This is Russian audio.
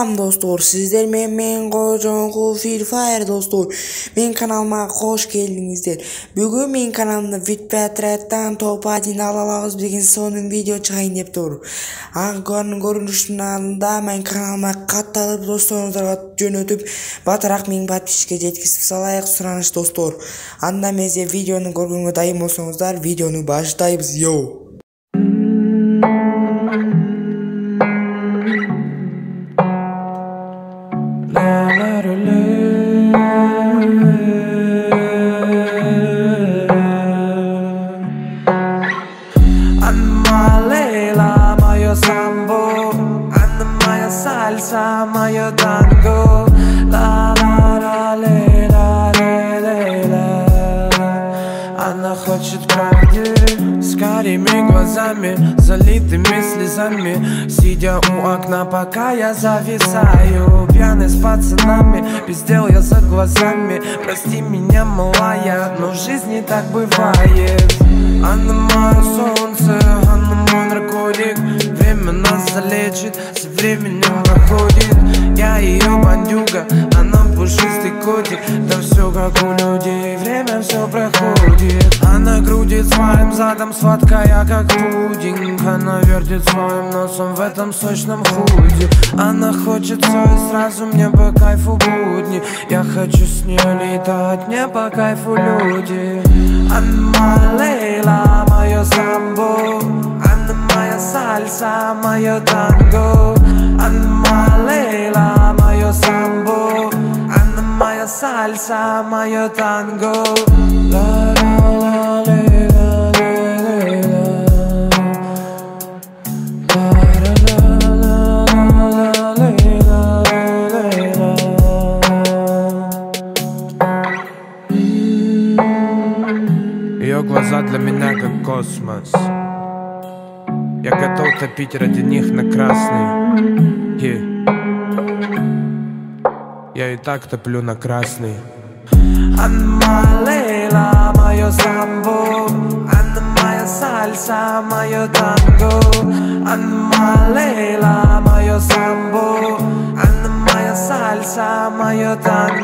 Salam dostlar, sizler men Qo'jonqul Free Fire dostlar. Men kanalıma hoş geldinizler. Bugün men kanalımda Vitpatrat'tan top 1 alalağız degan sonun video çıkayın dep tur. Görünüşünün men kanalıma kattalып dostlarınızlarga жөнөтүп, батыраак 1000 подписчикке жеткизип салайык сураныш достор. Анда мезе видеону көргөнгө дайым болсоңуздар, видеону баштайбыз. Salsa, mayo tango, la la la le la le le la. Она хочет правды с карими глазами, залитыми слезами, сидя у окна, пока я зависаю, пьяный с пацанами, без дел я за глазами. Прости меня, малая, но в жизни так бывает. Она мое солнце, она мой наркотик. Время нас залечит, со временем проходит. Я ее бандюга, она пушистый котик. Да все как у людей, время все проходит. Она крутит своим задом, сладкая как пудинг. Она вертит своим носом в этом сочном худе. Она хочет все и сразу, мне по кайфу будни. Я хочу с ней летать, мне по кайфу люди. Она Лейла, мое самбо, она моя сальса, мое танго. Она Лейла, мое самбо, она моя сальса, мое танго. La la la la la la. Ее глаза для меня как космос. Я готов топить ради них на красный. Я и так топлю на красный. Она Лейла, мое самбо, она моя сальса, мое танго. Она Лейла, мое самбо, она моя сальса, мое танго.